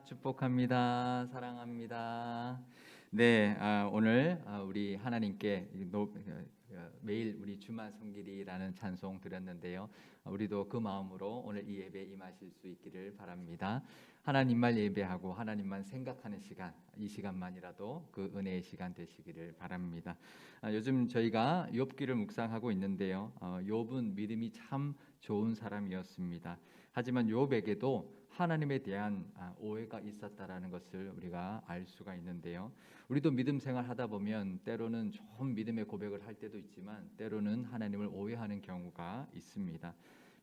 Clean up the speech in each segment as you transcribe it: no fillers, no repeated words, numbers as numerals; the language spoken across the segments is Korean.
축복합니다. 사랑합니다. 네, 오늘 우리 하나님께 매일 우리 주만 섬기리라는 찬송 드렸는데요. 우리도 그 마음으로 오늘 이 예배에 임하실 수 있기를 바랍니다. 하나님만 예배하고 하나님만 생각하는 시간, 이 시간만이라도 그 은혜의 시간 되시기를 바랍니다. 요즘 저희가 욥기를 묵상하고 있는데요. 욥은 믿음이 참 좋은 사람이었습니다. 하지만 욥에게도 하나님에 대한 오해가 있었다라는 것을 우리가 알 수가 있는데요. 우리도 믿음 생활 하다 보면 때로는 좋은 믿음의 고백을 할 때도 있지만 때로는 하나님을 오해하는 경우가 있습니다.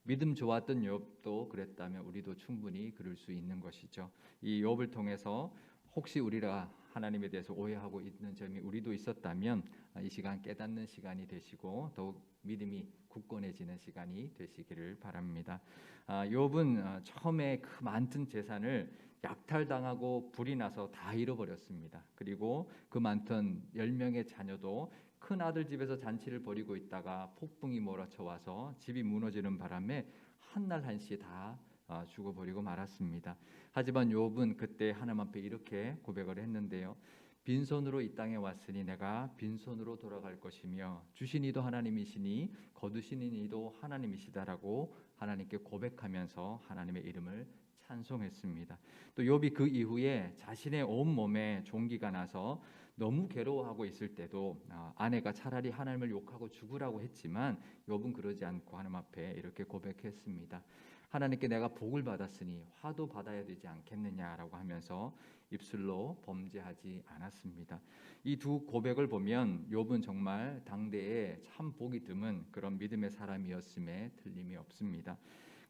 믿음 좋았던 욥도 그랬다면 우리도 충분히 그럴 수 있는 것이죠. 이 욥을 통해서 혹시 우리가 하나님에 대해서 오해하고 있는 점이 우리도 있었다면 이 시간 깨닫는 시간이 되시고 더욱 믿음이 굳건해지는 시간이 되시기를 바랍니다. 욥은 처음에 그 많던 재산을 약탈당하고 불이 나서 다 잃어버렸습니다. 그리고 그 많던 10명의 자녀도 큰 아들 집에서 잔치를 벌이고 있다가 폭풍이 몰아쳐와서 집이 무너지는 바람에 한날 한시에 다 죽어버리고 말았습니다. 하지만 욥은 그때 하나님 앞에 이렇게 고백을 했는데요. 빈손으로 이 땅에 왔으니 내가 빈손으로 돌아갈 것이며 주신 이도 하나님이시니 거두시는 이도 하나님이시다라고 하나님께 고백하면서 하나님의 이름을 찬송했습니다. 또 욥이 그 이후에 자신의 온 몸에 종기가 나서 너무 괴로워하고 있을 때도 아내가 차라리 하나님을 욕하고 죽으라고 했지만 욥은 그러지 않고 하나님 앞에 이렇게 고백했습니다. 하나님께 내가 복을 받았으니 화도 받아야 되지 않겠느냐라고 하면서 입술로 범죄하지 않았습니다. 이 두 고백을 보면 욥은 정말 당대에 참 복이 드문 그런 믿음의 사람이었음에 틀림이 없습니다.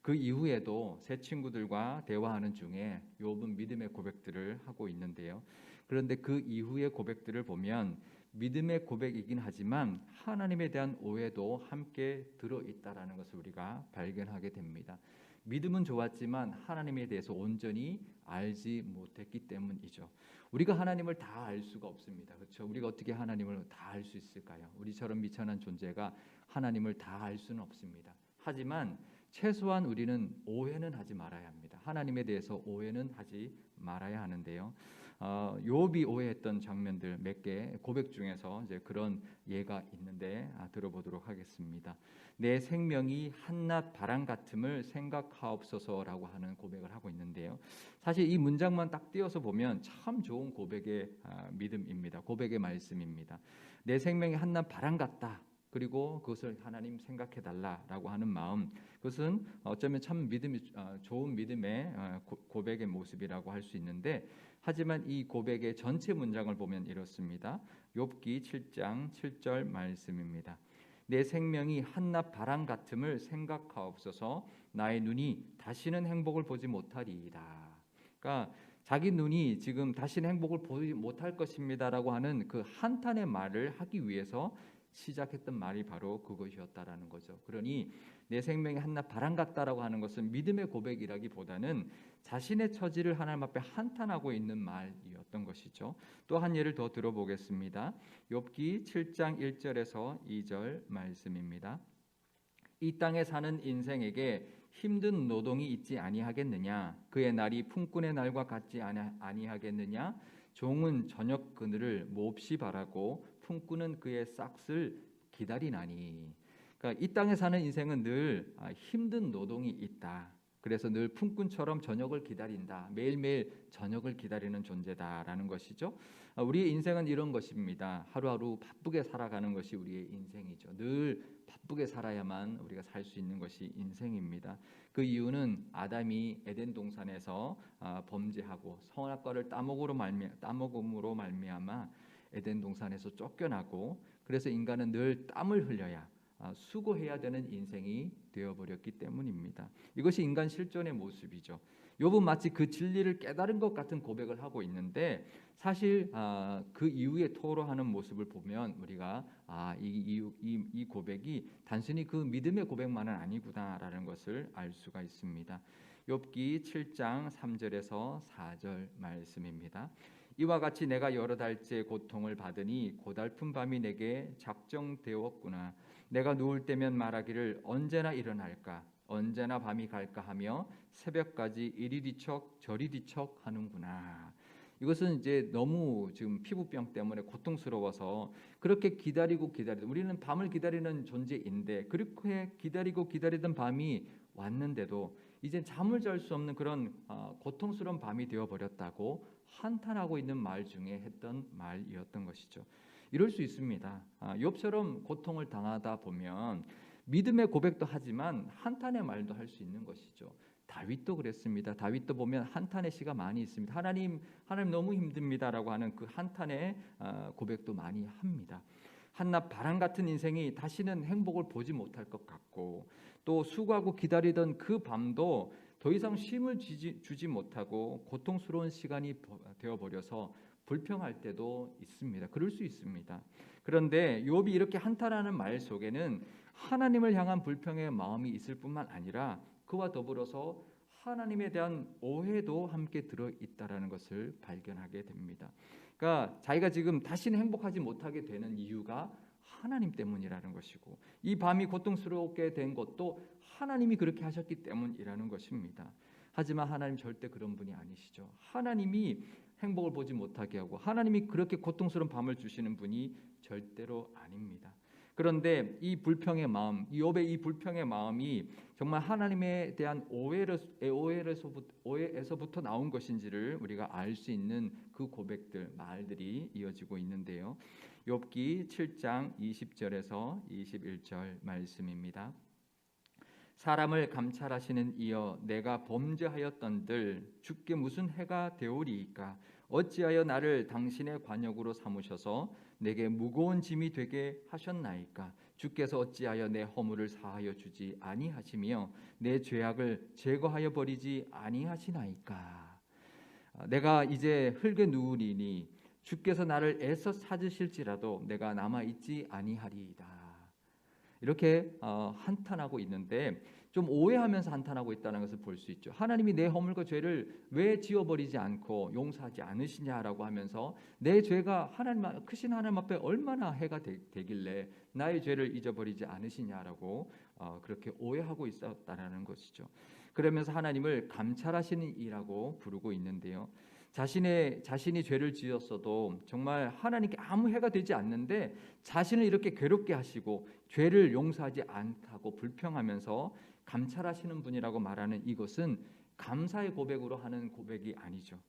그 이후에도 새 친구들과 대화하는 중에 욥은 믿음의 고백들을 하고 있는데요. 그런데 그 이후의 고백들을 보면 믿음의 고백이긴 하지만 하나님에 대한 오해도 함께 들어있다라는 것을 우리가 발견하게 됩니다. 믿음은 좋았지만 하나님에 대해서 온전히 알지 못했기 때문이죠. 우리가 하나님을 다 알 수가 없습니다. 그렇죠? 우리가 어떻게 하나님을 다 알 수 있을까요? 우리처럼 미천한 존재가 하나님을 다 알 수는 없습니다. 하지만 최소한 우리는 오해는 하지 말아야 합니다. 하나님에 대해서 오해는 하지 말아야 하는데요. 욥이 오해했던 장면들 몇 개 고백 중에서 이제 그런 예가 있는데 들어보도록 하겠습니다. 내 생명이 한낱 바람 같음을 생각하옵소서라고 하는 고백을 하고 있는데요. 사실 이 문장만 딱 띄어서 보면 참 좋은 고백의 믿음입니다. 고백의 말씀입니다. 내 생명이 한낱 바람 같다. 그리고 그것을 하나님 생각해 달라라고 하는 마음, 그것은 어쩌면 참 믿음이 좋은 믿음의 고백의 모습이라고 할 수 있는데, 하지만 이 고백의 전체 문장을 보면 이렇습니다. 욥기 7장 7절 말씀입니다. 내 생명이 한낱 바람 같음을 생각하옵소서. 나의 눈이 다시는 행복을 보지 못하리이다. 그러니까 자기 눈이 지금 다시는 행복을 보지 못할 것입니다라고 하는 그 한탄의 말을 하기 위해서 시작했던 말이 바로 그것이었다라는 거죠. 그러니 내 생명이 한낱 바람 같다라고 하는 것은 믿음의 고백이라기보다는 자신의 처지를 하나님 앞에 한탄하고 있는 말이었던 것이죠. 또 한 예를 더 들어보겠습니다. 욥기 7장 1절에서 2절 말씀입니다. 이 땅에 사는 인생에게 힘든 노동이 있지 아니하겠느냐? 그의 날이 품꾼의 날과 같지 아니하겠느냐? 종은 저녁 그늘을 몹시 바라고 품꾼은 그의 싹을 기다리나니. 그러니까 이 땅에 사는 인생은 늘 힘든 노동이 있다. 그래서 늘 품꾼처럼 저녁을 기다린다. 매일매일 저녁을 기다리는 존재다라는 것이죠. 우리의 인생은 이런 것입니다. 하루하루 바쁘게 살아가는 것이 우리의 인생이죠. 늘 바쁘게 살아야만 우리가 살 수 있는 것이 인생입니다. 그 이유는 아담이 에덴 동산에서 범죄하고 선악과를 따먹음으로 말미암아 에덴 동산에서 쫓겨나고, 그래서 인간은 늘 땀을 흘려야 수고해야 되는 인생이 되어버렸기 때문입니다. 이것이 인간 실존의 모습이죠. 욥은 마치 그 진리를 깨달은 것 같은 고백을 하고 있는데, 사실 그 이후에 토로하는 모습을 보면 우리가 이 고백이 단순히 그 믿음의 고백만은 아니구나라는 것을 알 수가 있습니다. 욥기 7장 3절에서 4절 말씀입니다. 이와 같이 내가 여러 달째 고통을 받으니 고달픈 밤이 내게 작정되었구나. 내가 누울 때면 말하기를 언제나 일어날까? 언제나 밤이 갈까 하며 새벽까지 이리 뒤척 저리 뒤척 하는구나. 이것은 이제 너무 지금 피부병 때문에 고통스러워서 그렇게 기다리고 우리는 밤을 기다리는 존재인데 그렇게 기다리고 기다리던 밤이 왔는데도 이제 잠을 잘 수 없는 그런 고통스러운 밤이 되어 버렸다고 한탄하고 있는 말 중에 했던 말이었던 것이죠. 이럴 수 있습니다. 욥처럼 고통을 당하다 보면 믿음의 고백도 하지만 한탄의 말도 할 수 있는 것이죠. 다윗도 그랬습니다. 다윗도 보면 한탄의 시가 많이 있습니다. 하나님 너무 힘듭니다라고 하는 그 한탄의 고백도 많이 합니다. 한낱 바람 같은 인생이 다시는 행복을 보지 못할 것 같고 또 수고하고 기다리던 그 밤도 더 이상 쉼을 주지 못하고 고통스러운 시간이 되어버려서 불평할 때도 있습니다. 그럴 수 있습니다. 그런데 욥이 이렇게 한탄하는 말 속에는 하나님을 향한 불평의 마음이 있을 뿐만 아니라 그와 더불어서 하나님에 대한 오해도 함께 들어있다라는 것을 발견하게 됩니다. 그러니까 자기가 지금 다시는 행복하지 못하게 되는 이유가 하나님 때문이라는 것이고 이 밤이 고통스럽게 된 것도 하나님이 그렇게 하셨기 때문이라는 것입니다. 하지만 하나님 절대 그런 분이 아니시죠. 하나님이 행복을 보지 못하게 하고 하나님이 그렇게 고통스러운 밤을 주시는 분이 절대로 아닙니다. 그런데 이 불평의 마음, 욥의 이 불평의 마음이 정말 하나님에 대한 오해에서부터 나온 것인지를 우리가 알 수 있는 그 고백들, 말들이 이어지고 있는데요. 욥기 7장 20절에서 21절 말씀입니다. 사람을 감찰하시는 이여 내가 범죄하였던들 주께 무슨 해가 되오리이까 어찌하여 나를 당신의 관역으로 삼으셔서 내게 무거운 짐이 되게 하셨나이까 주께서 어찌하여 내 허물을 사하여 주지 아니하시며 내 죄악을 제거하여 버리지 아니하시나이까 내가 이제 흙에 누우리니 주께서 나를 애써 찾으실지라도 내가 남아 있지 아니하리이다. 이렇게 한탄하고 있는데 좀 오해하면서 한탄하고 있다는 것을 볼 수 있죠. 하나님이 내 허물과 죄를 왜 지워버리지 않고 용서하지 않으시냐라고 하면서 내 죄가 크신 하나님 앞에 얼마나 해가 되길래 나의 죄를 잊어버리지 않으시냐라고 그렇게 오해하고 있었다는 것이죠. 그러면서 하나님을 감찰하시는 이라고 부르고 있는데요. 자신이 죄를 지었어도 정말 하나님께 아무 해가 되지 않는데 자신을 이렇게 괴롭게 하시고 죄를 용서하지 않다고 불평하면서 감찰하시는 분이라고 말하는 이것은 감사의 고백으로 하는 고백이 아니죠.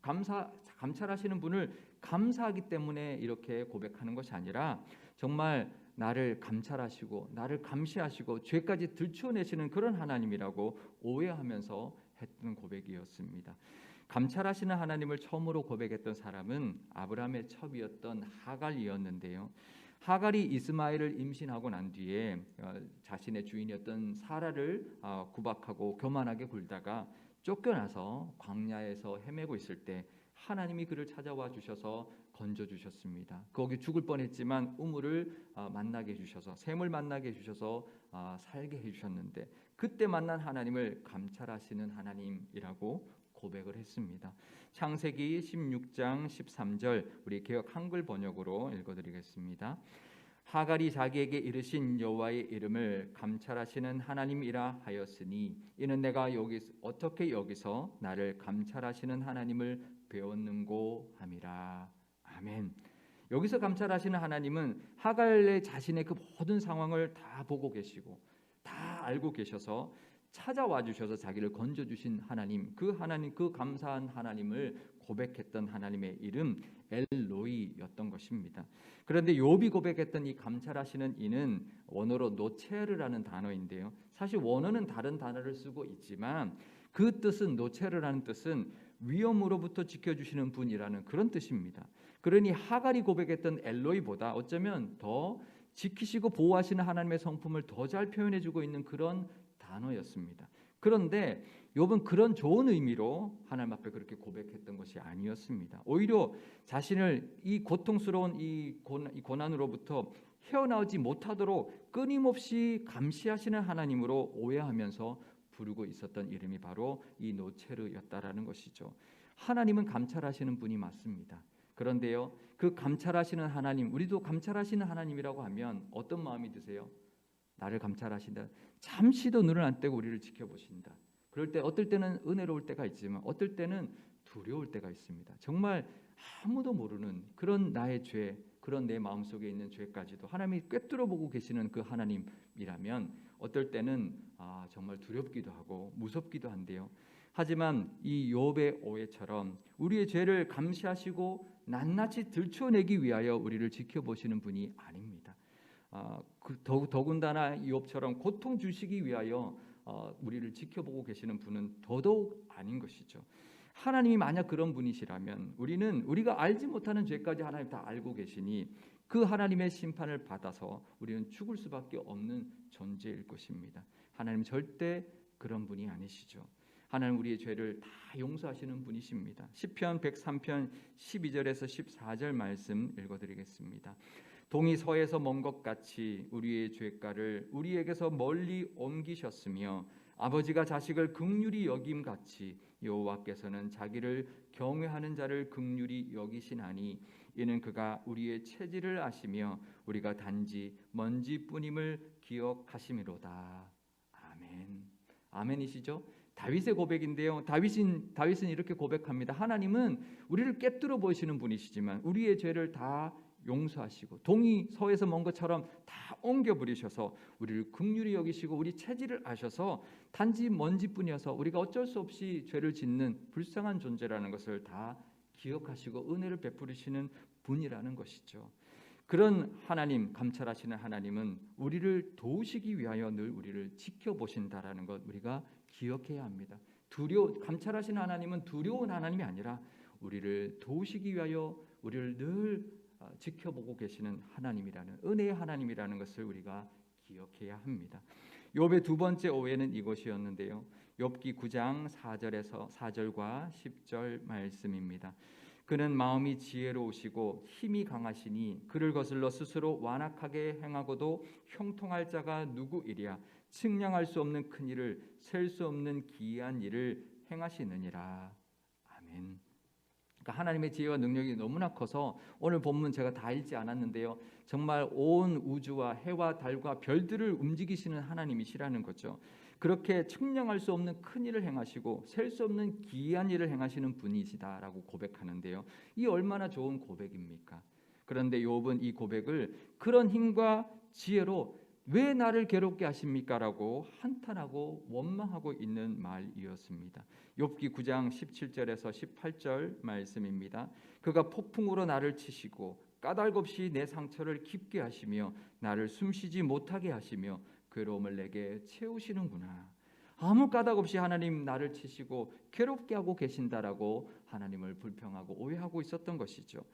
감찰하시는 분을 감사하기 때문에 이렇게 고백하는 것이 아니라 정말 나를 감찰하시고 나를 감시하시고 죄까지 들추어내시는 그런 하나님이라고 오해하면서 했던 고백이었습니다. 감찰하시는 하나님을 처음으로 고백했던 사람은 아브라함의 첩이었던 하갈이었는데요. 하갈이 이스마엘을 임신하고 난 뒤에 자신의 주인이었던 사라를 구박하고 교만하게 굴다가 쫓겨나서 광야에서 헤매고 있을 때 하나님이 그를 찾아와 주셔서 건져 주셨습니다. 거기 죽을 뻔했지만 우물을 만나게 해주셔서 샘을 만나게 해주셔서 살게 해주셨는데 그때 만난 하나님을 감찰하시는 하나님이라고 고백을 했습니다. 창세기 16장 13절 우리 개역 한글 번역으로 읽어드리겠습니다. 하갈이 자기에게 이르신 여호와의 이름을 감찰하시는 하나님이라 하였으니 이는 내가 어떻게 여기서 나를 감찰하시는 하나님을 배웠는고 함이라. 아멘. 여기서 감찰하시는 하나님은 하갈의 자신의 그 모든 상황을 다 보고 계시고 다 알고 계셔서 찾아와 주셔서 자기를 건져 주신 하나님, 그 감사한 하나님을 고백했던 하나님의 이름 엘로이였던 것입니다. 그런데 욥이 고백했던 이 감찰하시는 이는 원어로 노체르라는 단어인데요. 사실 원어는 다른 단어를 쓰고 있지만 그 뜻은 노체르라는 뜻은 위험으로부터 지켜주시는 분이라는 그런 뜻입니다. 그러니 하갈이 고백했던 엘로이보다 어쩌면 더 지키시고 보호하시는 하나님의 성품을 더 잘 표현해주고 있는 그런 단어였습니다. 그런데 욥은 그런 좋은 의미로 하나님 앞에 그렇게 고백했던 것이 아니었습니다. 오히려 자신을 이 고통스러운 이 고난으로부터 헤어나오지 못하도록 끊임없이 감시하시는 하나님으로 오해하면서 부르고 있었던 이름이 바로 이 노체르였다라는 것이죠. 하나님은 감찰하시는 분이 맞습니다. 그런데요, 그 감찰하시는 하나님, 우리도 감찰하시는 하나님이라고 하면 어떤 마음이 드세요? 나를 감찰하신다. 잠시도 눈을 안 떼고 우리를 지켜보신다. 그럴 때 어떨 때는 은혜로울 때가 있지만 어떨 때는 두려울 때가 있습니다. 정말 아무도 모르는 그런 나의 죄, 그런 내 마음속에 있는 죄까지도 하나님이 꿰뚫어 보고 계시는 그 하나님이라면 어떨 때는 정말 두렵기도 하고 무섭기도 한데요. 하지만 이 욥의 오해처럼 우리의 죄를 감시하시고 낱낱이 들춰내기 위하여 우리를 지켜보시는 분이 아닙니다. 더군다나 욥처럼 고통 주시기 위하여 우리를 지켜보고 계시는 분은 더더욱 아닌 것이죠. 하나님이 만약 그런 분이시라면 우리가 알지 못하는 죄까지 하나님 다 알고 계시니 그 하나님의 심판을 받아서 우리는 죽을 수밖에 없는 존재일 것입니다. 하나님 절대 그런 분이 아니시죠. 하나님 우리의 죄를 다 용서하시는 분이십니다. 시편 103편 12절에서 14절 말씀 읽어드리겠습니다. 동이 서에서 먼 것 같이 우리의 죄가를 우리에게서 멀리 옮기셨으며 아버지가 자식을 긍휼히 여김같이 여호와께서는 자기를 경외하는 자를 긍휼히 여기시나니 이는 그가 우리의 체질을 아시며 우리가 단지 먼지뿐임을 기억하심이로다. 아멘. 아멘이시죠? 다윗의 고백인데요. 다윗은 이렇게 고백합니다. 하나님은 우리를 꿰뚫어 보시는 분이시지만 우리의 죄를 다 용서하시고 동이 서에서 먼 것처럼 다 옮겨 버리셔서 우리를 긍휼히 여기시고 우리 체질을 아셔서 단지 먼지뿐이어서 우리가 어쩔 수 없이 죄를 짓는 불쌍한 존재라는 것을 다 기억하시고 은혜를 베푸시는 분이라는 것이죠. 그런 하나님, 감찰하시는 하나님은 우리를 도우시기 위하여 늘 우리를 지켜보신다라는 것 우리가 기억해야 합니다. 감찰하시는 하나님은 두려운 하나님이 아니라 우리를 도우시기 위하여 우리를 늘 지켜보고 계시는 하나님이라는 은혜의 하나님이라는 것을 우리가 기억해야 합니다. 욥의 두 번째 오해는 이것이었는데요. 욥기 9장 4절과 10절 말씀입니다. 그는 마음이 지혜로우시고 힘이 강하시니 그를 거슬러 스스로 완악하게 행하고도 형통할 자가 누구이랴. 측량할 수 없는 큰 일을 셀 수 없는 기이한 일을 행하시느니라. 아멘. 그러니까 하나님의 지혜와 능력이 너무나 커서 오늘 본문 제가 다 읽지 않았는데요. 정말 온 우주와 해와 달과 별들을 움직이시는 하나님이시라는 거죠. 그렇게 측량할 수 없는 큰 일을 행하시고 셀 수 없는 기이한 일을 행하시는 분이시다라고 고백하는데요. 이 얼마나 좋은 고백입니까? 그런데 욥은 이 고백을 그런 힘과 지혜로 왜 나를 괴롭게 하십니까? 라고 한탄하고 원망하고 있는 말이었습니다. 욥기 9장 17절에서 18절 말씀입니다. 그가 폭풍으로 나를 치시고 까닭 없이 내 상처를 깊게 하시며 나를 숨쉬지 못하게 하시며 괴로움을 내게 채우시는구나. 아무 까닭 없이 하나님 나를 치시고 괴롭게 하고 계신다라고 하나님을 불평하고 오해하고 있었던 것이죠.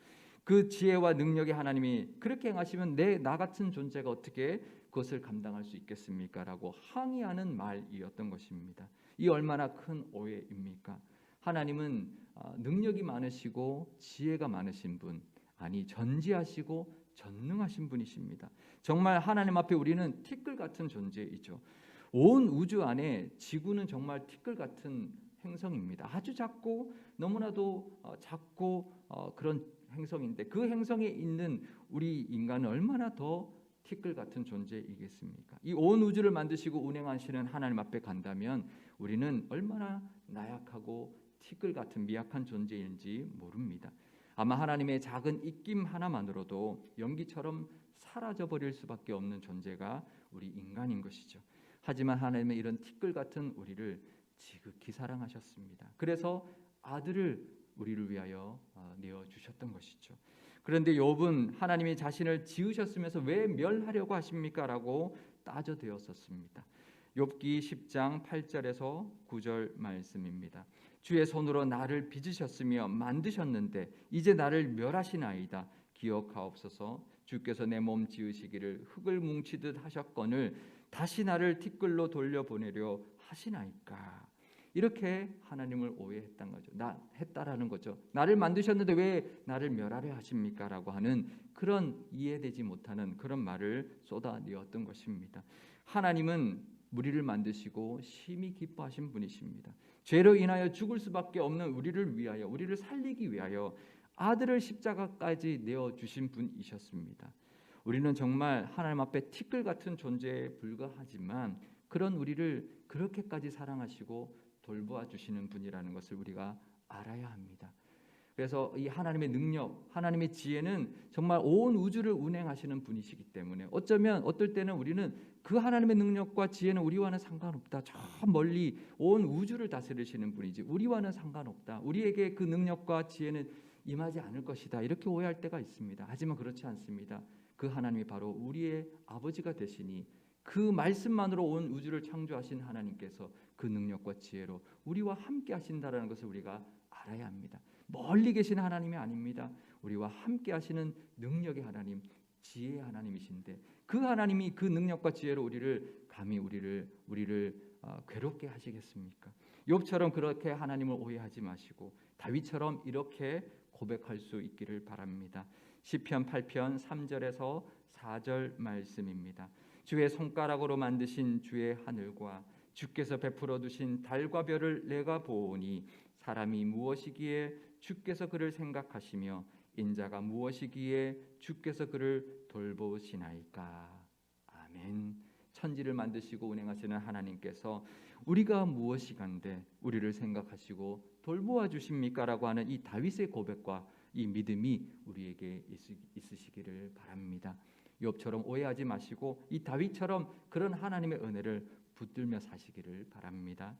그 지혜와 능력의 하나님이 그렇게 행하시면 나 같은 존재가 어떻게 그것을 감당할 수 있겠습니까? 라고 항의하는 말이었던 것입니다. 이 얼마나 큰 오해입니까? 하나님은 능력이 많으시고 지혜가 많으신 분, 아니 전지하시고 전능하신 분이십니다. 정말 하나님 앞에 우리는 티끌 같은 존재이죠. 온 우주 안에 지구는 정말 티끌 같은 행성입니다. 아주 작고 너무나도 작고 그런 행성인데 그 행성에 있는 우리 인간은 얼마나 더 티끌 같은 존재이겠습니까? 이 온 우주를 만드시고 운행하시는 하나님 앞에 간다면 우리는 얼마나 나약하고 티끌 같은 미약한 존재인지 모릅니다. 아마 하나님의 작은 입김 하나만으로도 연기처럼 사라져 버릴 수밖에 없는 존재가 우리 인간인 것이죠. 하지만 하나님의 이런 티끌 같은 우리를 지극히 사랑하셨습니다. 그래서 아들을 우리를 위하여 내어 주셨던 것이죠. 그런데 욥은 하나님이 자신을 지으셨으면서 왜 멸하려고 하십니까? 라고 따져대었었습니다. 욥기 10장 8절에서 9절 말씀입니다. 주의 손으로 나를 빚으셨으며 만드셨는데 이제 나를 멸하시나이다. 기억하옵소서. 주께서 내 몸 지으시기를 흙을 뭉치듯 하셨거늘 다시 나를 티끌로 돌려보내려 하시나이까. 이렇게 하나님을 오해했던 거죠. 했다라는 거죠. 나를 만드셨는데 왜 나를 멸하려 하십니까? 라고 하는 그런 이해되지 못하는 그런 말을 쏟아내었던 것입니다. 하나님은 우리를 만드시고 심히 기뻐하신 분이십니다. 죄로 인하여 죽을 수밖에 없는 우리를 위하여, 우리를 살리기 위하여 아들을 십자가까지 내어주신 분이셨습니다. 우리는 정말 하나님 앞에 티끌 같은 존재에 불과하지만 그런 우리를 그렇게까지 사랑하시고 돌보아 주시는 분이라는 것을 우리가 알아야 합니다. 그래서 이 하나님의 능력, 하나님의 지혜는 정말 온 우주를 운행하시는 분이시기 때문에 어쩌면 어떨 때는 우리는 그 하나님의 능력과 지혜는 우리와는 상관없다. 저 멀리 온 우주를 다스리시는 분이지 우리와는 상관없다. 우리에게 그 능력과 지혜는 임하지 않을 것이다. 이렇게 오해할 때가 있습니다. 하지만 그렇지 않습니다. 그 하나님이 바로 우리의 아버지가 되시니 그 말씀만으로 온 우주를 창조하신 하나님께서 그 능력과 지혜로 우리와 함께 하신다라는 것을 우리가 알아야 합니다. 멀리 계신 하나님이 아닙니다. 우리와 함께 하시는 능력의 하나님, 지혜의 하나님이신데 그 하나님이 그 능력과 지혜로 감히 우리를 괴롭게 하시겠습니까? 욥처럼 그렇게 하나님을 오해하지 마시고 다윗처럼 이렇게 고백할 수 있기를 바랍니다. 시편 8편 3절에서 4절 말씀입니다. 주의 손가락으로 만드신 주의 하늘과 주께서 베풀어 두신 달과 별을 내가 보오니 사람이 무엇이기에 주께서 그를 생각하시며 인자가 무엇이기에 주께서 그를 돌보시나이까. 아멘. 천지를 만드시고 운행하시는 하나님께서 우리가 무엇이간데 우리를 생각하시고 돌보아 주십니까? 라고 하는 이 다윗의 고백과 이 믿음이 우리에게 있으시기를 바랍니다. 욥처럼 오해하지 마시고 이 다윗처럼 그런 하나님의 은혜를 붙들며 사시기를 바랍니다.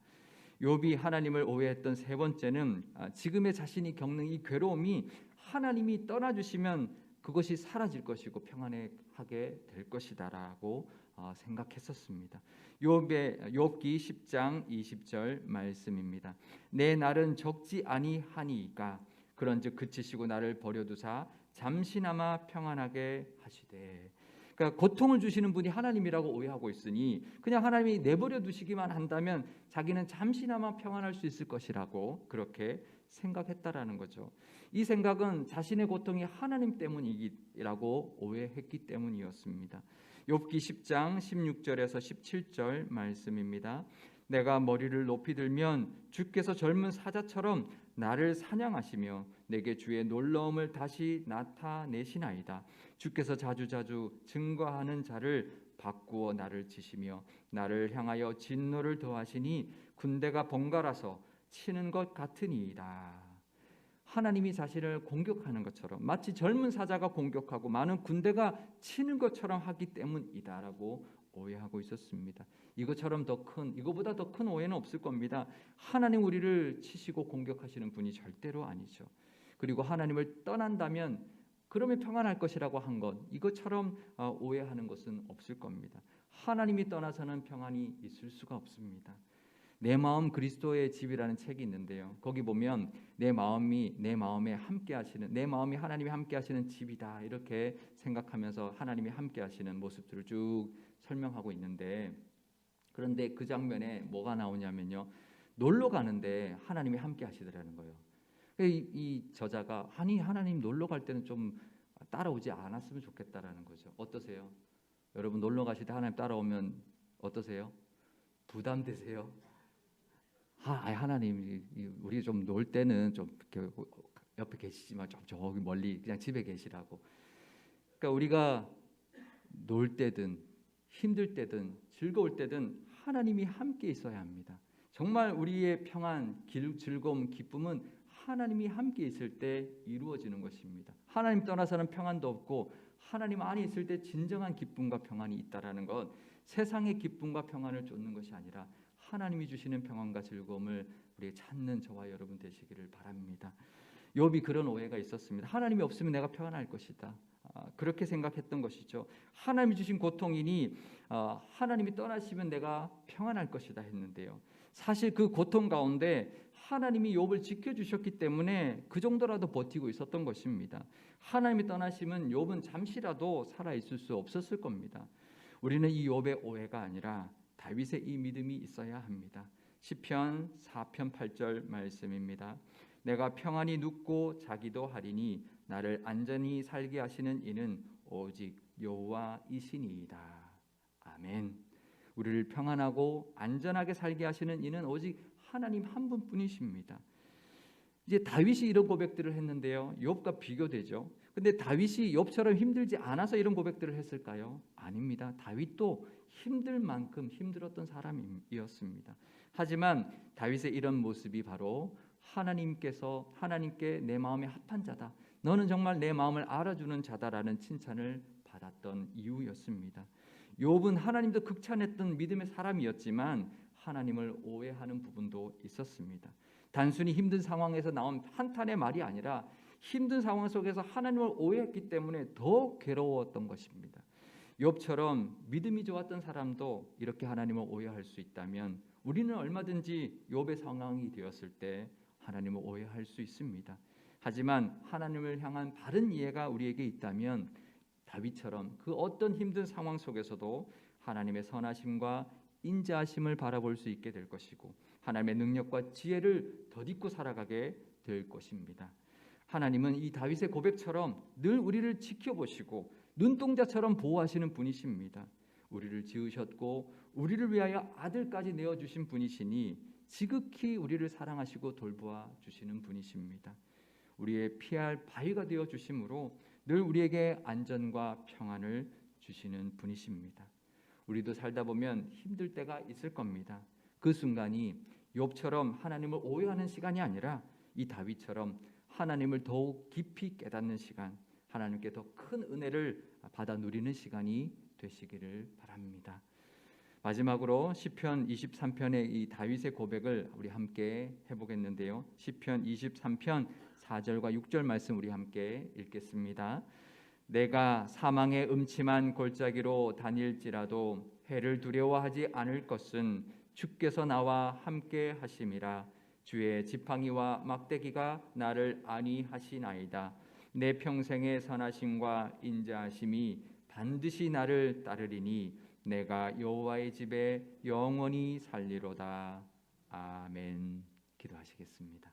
욥이 하나님을 오해했던 세 번째는 지금의 자신이 겪는 이 괴로움이 하나님이 떠나주시면 그것이 사라질 것이고 평안하게 될 것이다라고 생각했었습니다. 욥기 10장 20절 말씀입니다. 내 날은 적지 아니하니이까 그런즉 그치시고 나를 버려두사 잠시나마 평안하게 하시되. 그러니까 고통을 주시는 분이 하나님이라고 오해하고 있으니 그냥 하나님이 내버려 두시기만 한다면 자기는 잠시나마 평안할 수 있을 것이라고 그렇게 생각했다라는 거죠. 이 생각은 자신의 고통이 하나님 때문이라고 오해했기 때문이었습니다. 욥기 10장 16절에서 17절 말씀입니다. 내가 머리를 높이 들면 주께서 젊은 사자처럼 나를 사냥하시며 내게 주의 놀라움을 다시 나타내시나이다. 주께서 자주자주 증거하는 자를 바꾸어 나를 치시며 나를 향하여 진노를 더하시니 군대가 번갈아서 치는 것 같으니이다. 하나님이 자신을 공격하는 것처럼 마치 젊은 사자가 공격하고 많은 군대가 치는 것처럼 하기 때문이다라고 오해하고 있었습니다. 이거보다 더 큰 오해는 없을 겁니다. 하나님 우리를 치시고 공격하시는 분이 절대로 아니죠. 그리고 하나님을 떠난다면 그러면 평안할 것이라고 한 것, 이것처럼 오해하는 것은 없을 겁니다. 하나님이 떠나서는 평안이 있을 수가 없습니다. 내 마음 그리스도의 집이라는 책이 있는데요. 거기 보면 내 마음이 하나님이 함께 하시는 집이다 이렇게 생각하면서 하나님이 함께 하시는 모습들을 쭉 설명하고 있는데, 그런데 그 장면에 뭐가 나오냐면요, 놀러 가는데 하나님이 함께 하시더라는 거예요. 이 저자가 하나님 놀러 갈 때는 좀 따라오지 않았으면 좋겠다라는 거죠. 어떠세요? 여러분 놀러 가실 때 하나님 따라오면 어떠세요? 부담되세요? 하나님 우리 좀 놀 때는 좀 옆에 계시지만 좀 저기 멀리 그냥 집에 계시라고. 그러니까 우리가 놀 때든 힘들 때든 즐거울 때든 하나님이 함께 있어야 합니다. 정말 우리의 평안, 즐거움, 기쁨은 하나님이 함께 있을 때 이루어지는 것입니다. 하나님 떠나서는 평안도 없고 하나님 안에 있을 때 진정한 기쁨과 평안이 있다라는 것, 세상의 기쁨과 평안을 쫓는 것이 아니라 하나님이 주시는 평안과 즐거움을 우리 찾는 저와 여러분 되시기를 바랍니다. 욥이 그런 오해가 있었습니다. 하나님이 없으면 내가 평안할 것이다. 그렇게 생각했던 것이죠. 하나님이 주신 고통이니 하나님이 떠나시면 내가 평안할 것이다 했는데요. 사실 그 고통 가운데 하나님이 욥을 지켜주셨기 때문에 그 정도라도 버티고 있었던 것입니다. 하나님이 떠나시면 욥은 잠시라도 살아있을 수 없었을 겁니다. 우리는 이 욥의 오해가 아니라 다윗의 이 믿음이 있어야 합니다. 시편 4편 8절 말씀입니다. 내가 평안히 눕고 자기도 하리니 나를 안전히 살게 하시는 이는 오직 여호와이시니이다. 아멘. 우리를 평안하고 안전하게 살게 하시는 이는 오직 하나님 한 분뿐이십니다. 이제 다윗이 이런 고백들을 했는데요. 욥과 비교되죠. 근데 다윗이 욥처럼 힘들지 않아서 이런 고백들을 했을까요? 아닙니다. 다윗도 힘들 만큼 힘들었던 사람이었습니다. 하지만 다윗의 이런 모습이 바로 하나님께 내 마음에 합한 자다, 너는 정말 내 마음을 알아주는 자다라는 칭찬을 받았던 이유였습니다. 욥은 하나님도 극찬했던 믿음의 사람이었지만 하나님을 오해하는 부분도 있었습니다. 단순히 힘든 상황에서 나온 한탄의 말이 아니라 힘든 상황 속에서 하나님을 오해했기 때문에 더 괴로웠던 것입니다. 욥처럼 믿음이 좋았던 사람도 이렇게 하나님을 오해할 수 있다면 우리는 얼마든지 욥의 상황이 되었을 때 하나님을 오해할 수 있습니다. 하지만 하나님을 향한 바른 이해가 우리에게 있다면 다윗처럼 그 어떤 힘든 상황 속에서도 하나님의 선하심과 인자하심을 바라볼 수 있게 될 것이고 하나님의 능력과 지혜를 덧입고 살아가게 될 것입니다. 하나님은 이 다윗의 고백처럼 늘 우리를 지켜보시고 눈동자처럼 보호하시는 분이십니다. 우리를 지으셨고 우리를 위하여 아들까지 내어주신 분이시니 지극히 우리를 사랑하시고 돌보아 주시는 분이십니다. 우리의 피할 바위가 되어 주심으로 늘 우리에게 안전과 평안을 주시는 분이십니다. 우리도 살다 보면 힘들 때가 있을 겁니다. 그 순간이 욥처럼 하나님을 오해하는 시간이 아니라 이 다윗처럼 하나님을 더욱 깊이 깨닫는 시간, 하나님께 더 큰 은혜를 받아 누리는 시간이 되시기를 바랍니다. 마지막으로 시편 23편의 이 다윗의 고백을 우리 함께 해보겠는데요. 시편 23편 4절과 6절 말씀 우리 함께 읽겠습니다. 내가 사망의 음침한 골짜기로 다닐지라도 해를 두려워하지 않을 것은 주께서 나와 함께 하심이라. 주의 지팡이와 막대기가 나를 안위하시나이다. 내 평생의 선하심과 인자하심이 반드시 나를 따르리니 내가 여호와의 집에 영원히 살리로다. 아멘. 기도하시겠습니다.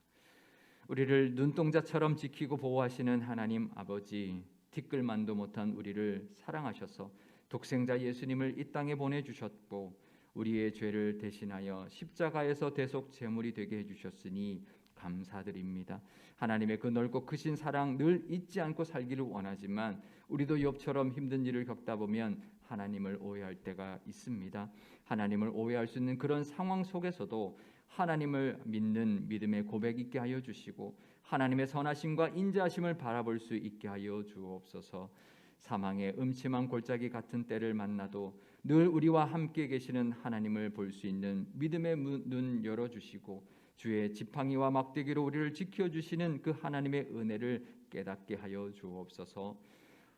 우리를 눈동자처럼 지키고 보호하시는 하나님 아버지, 티끌만도 못한 우리를 사랑하셔서 독생자 예수님을 이 땅에 보내주셨고 우리의 죄를 대신하여 십자가에서 대속 제물이 되게 해주셨으니 감사드립니다. 하나님의 그 넓고 크신 사랑 늘 잊지 않고 살기를 원하지만 우리도 욥처럼 힘든 일을 겪다 보면 하나님을 오해할 때가 있습니다. 하나님을 오해할 수 있는 그런 상황 속에서도 하나님을 믿는 믿음의 고백 있게 하여 주시고 하나님의 선하심과 인자하심을 바라볼 수 있게 하여 주옵소서. 사망의 음침한 골짜기 같은 때를 만나도 늘 우리와 함께 계시는 하나님을 볼 수 있는 믿음의 눈 열어주시고 주의 지팡이와 막대기로 우리를 지켜주시는 그 하나님의 은혜를 깨닫게 하여 주옵소서.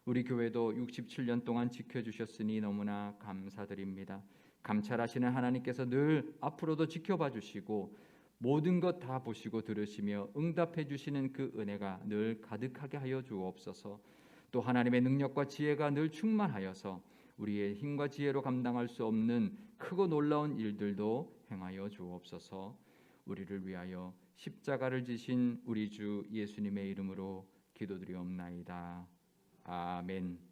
우리 교회도 67년 동안 지켜주셨으니 너무나 감사드립니다. 감찰하시는 하나님께서 늘 앞으로도 지켜봐 주시고 모든 것 다 보시고 들으시며 응답해 주시는 그 은혜가 늘 가득하게 하여 주옵소서. 또 하나님의 능력과 지혜가 늘 충만하여서 우리의 힘과 지혜로 감당할 수 없는 크고 놀라운 일들도 행하여 주옵소서. 우리를 위하여 십자가를 지신 우리 주 예수님의 이름으로 기도드리옵나이다. 아멘.